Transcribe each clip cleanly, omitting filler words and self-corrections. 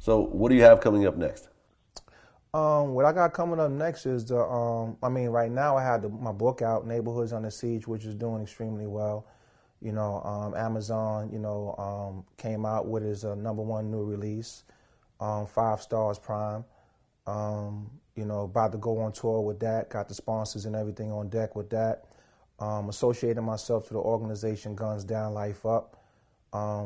So what do you have coming up next? What I got coming up next is right now I had my book out, Neighborhoods Under Siege, which is doing extremely well. Amazon, came out with his #1 new release, 5 stars prime. About to go on tour with that, got the sponsors and everything on deck with that. Associating myself to the organization Guns Down, Life Up,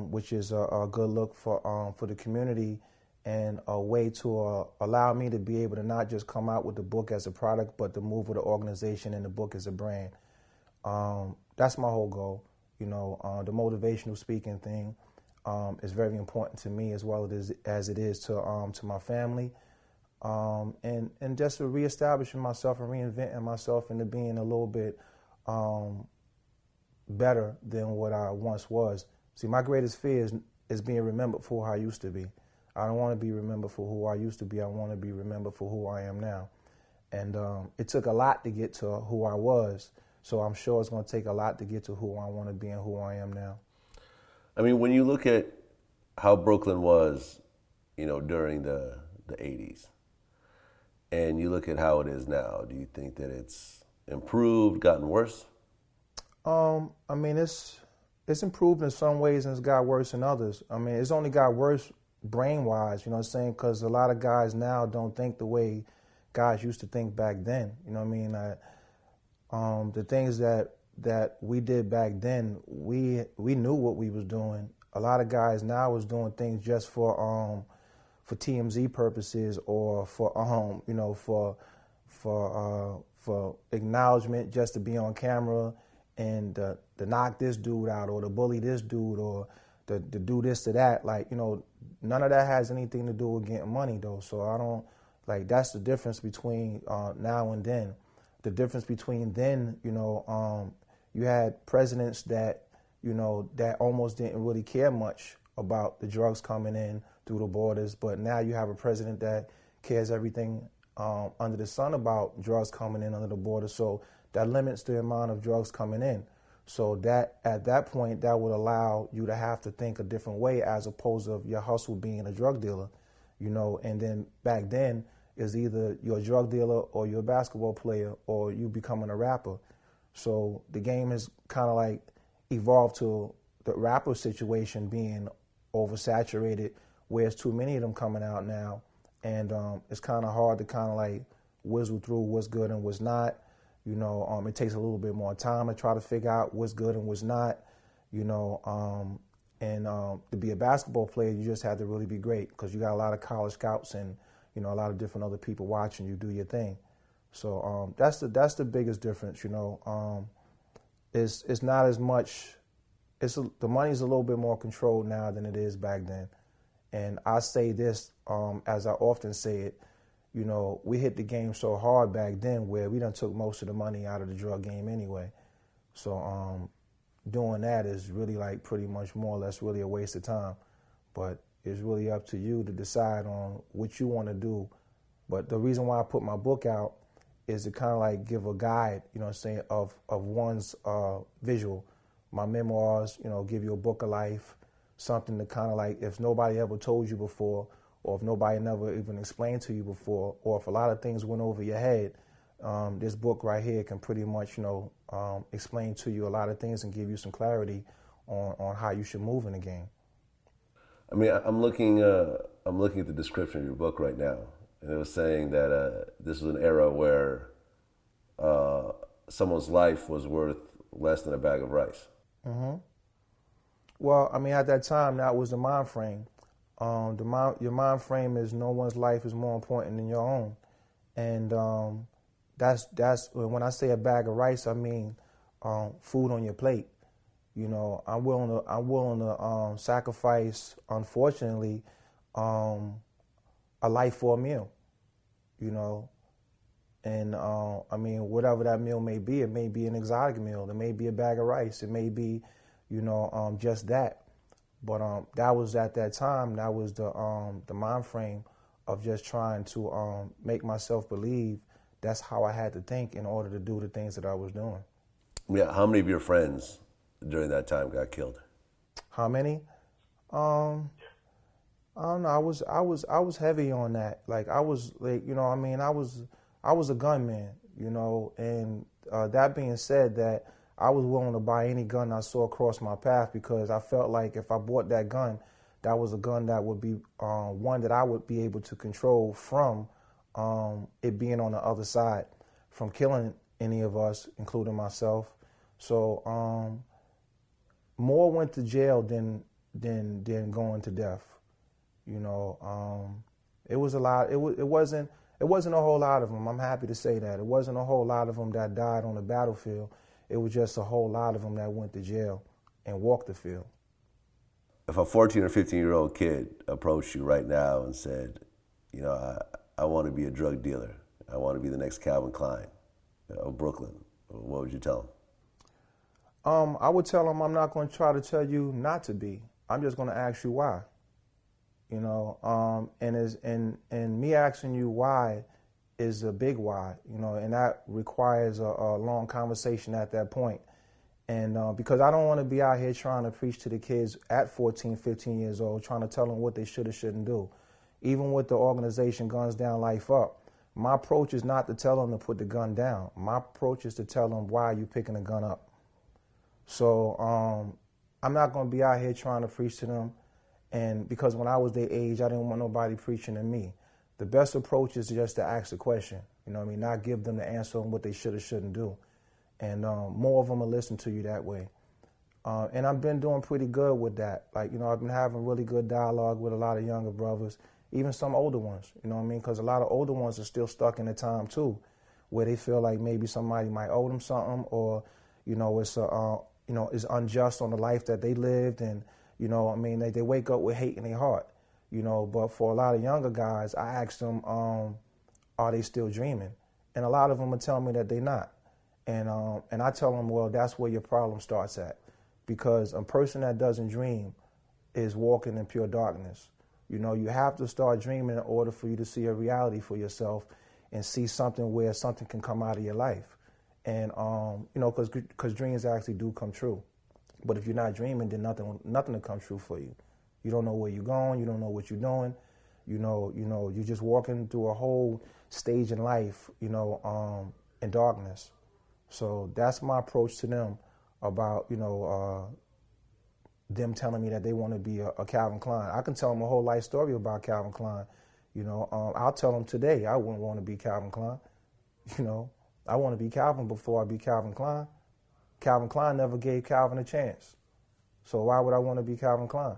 which is a good look for the community and a way to allow me to be able to not just come out with the book as a product, but to move with the organization and the book as a brand. That's my whole goal. The motivational speaking thing is very important to me as well as it is to my family. And just to reestablishing myself and reinventing myself into being a little bit better than what I once was. See, my greatest fear is being remembered for who I used to be. I don't want to be remembered for who I used to be. I want to be remembered for who I am now. And it took a lot to get to who I was. So I'm sure it's going to take a lot to get to who I want to be and who I am now. I mean, when you look at how Brooklyn was, during the 80s, and you look at how it is now, do you think that it's improved, gotten worse? It's improved in some ways and it's got worse in others. It's only got worse brain-wise, you know what I'm saying? Because a lot of guys now don't think the way guys used to think back then. You know what I mean? The things that we did back then, we knew what we was doing. A lot of guys now is doing things just for TMZ purposes or for acknowledgement, just to be on camera and to knock this dude out or to bully this dude or to do this to that. None of that has anything to do with getting money though. So I don't that's the difference between now and then. The difference between then, you had presidents that almost didn't really care much about the drugs coming in through the borders, but now you have a president that cares everything under the sun about drugs coming in under the border. So that limits the amount of drugs coming in. So that at that point, that would allow you to have to think a different way as opposed to your hustle being a drug dealer, and then back then is either you're a drug dealer or you're a basketball player or you becoming a rapper. So the game has kind of evolved to the rapper situation being oversaturated, where there's too many of them coming out now. And it's kind of hard to kind of whizzle through what's good and what's not. It takes a little bit more time to try to figure out what's good and what's not. To be a basketball player, you just have to really be great because you got a lot of college scouts and a lot of different other people watching you do your thing. So that's the biggest difference. It's not as much. The money's a little bit more controlled now than it is back then. And I say this as I often say it. We hit the game so hard back then where we done took most of the money out of the drug game anyway. So doing that is really pretty much more or less really a waste of time. But it's really up to you to decide on what you want to do. But the reason why I put my book out is to kind of give a guide, of one's visual. My memoirs, give you a book of life, something to kind of if nobody ever told you before, or if nobody never even explained to you before, or if a lot of things went over your head, this book right here can pretty much, explain to you a lot of things and give you some clarity on how you should move in the game. I'm looking at the description of your book right now, and it was saying that this was an era where someone's life was worth less than a bag of rice. Mm-hmm. Well, at that time, that was the mind frame. Your mind frame is no one's life is more important than your own, and that's when I say a bag of rice, I mean food on your plate. I'm willing to sacrifice, unfortunately, a life for a meal. And whatever that meal may be, it may be an exotic meal, it may be a bag of rice, it may be, just that. But that was at that time. That was the mind frame of just trying to make myself believe that's how I had to think in order to do the things that I was doing. Yeah. How many of your friends during that time got killed? How many? I don't know. I was heavy on that. Like I was like, I mean, I was a gunman, and that being said, that I was willing to buy any gun I saw cross my path because I felt like if I bought that gun, that was a gun that would be one that I would be able to control from it being on the other side, from killing any of us, including myself. So more went to jail than going to death. It was a lot. It wasn't a whole lot of them. I'm happy to say that. It wasn't a whole lot of them that died on the battlefield. It was just a whole lot of them that went to jail and walked the field. If a 14 or 15-year-old kid approached you right now and said, I want to be a drug dealer, I want to be the next Calvin Klein of Brooklyn, what would you tell him? I would tell them I'm not going to try to tell you not to be. I'm just going to ask you why. And me asking you why is a big why, and that requires a long conversation at that point. And because I don't want to be out here trying to preach to the kids at 14, 15 years old, trying to tell them what they should or shouldn't do. Even with the organization Guns Down, Life Up, my approach is not to tell them to put the gun down. My approach is to tell them why you're picking the gun up. So I'm not going to be out here trying to preach to them. And because when I was their age, I didn't want nobody preaching to me. The best approach is just to ask the question, not give them the answer on what they should or shouldn't do. And more of them will listen to you that way. And I've been doing pretty good with that. Like, I've been having really good dialogue with a lot of younger brothers, even some older ones, because a lot of older ones are still stuck in a time too, where they feel like maybe somebody might owe them something, or, it's unjust on the life that they lived. And, they wake up with hate in their heart, but for a lot of younger guys, I ask them, are they still dreaming? And a lot of them will tell me that they're not. And I tell them, well, that's where your problem starts at, because a person that doesn't dream is walking in pure darkness. You have to start dreaming in order for you to see a reality for yourself and see something where something can come out of your life. And, because dreams actually do come true. But if you're not dreaming, then nothing will come true for you. You don't know where you're going. You don't know what you're doing. You're just walking through a whole stage in life, in darkness. So that's my approach to them about, them telling me that they want to be a Calvin Klein. I can tell them a whole life story about Calvin Klein. I'll tell them today I wouldn't want to be Calvin Klein. I want to be Calvin before I be Calvin Klein. Calvin Klein never gave Calvin a chance. So why would I want to be Calvin Klein?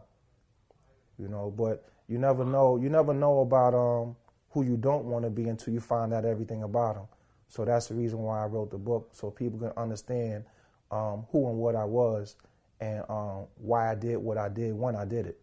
But you never know about who you don't want to be until you find out everything about them. So that's the reason why I wrote the book, so people can understand who and what I was, and why I did what I did when I did it.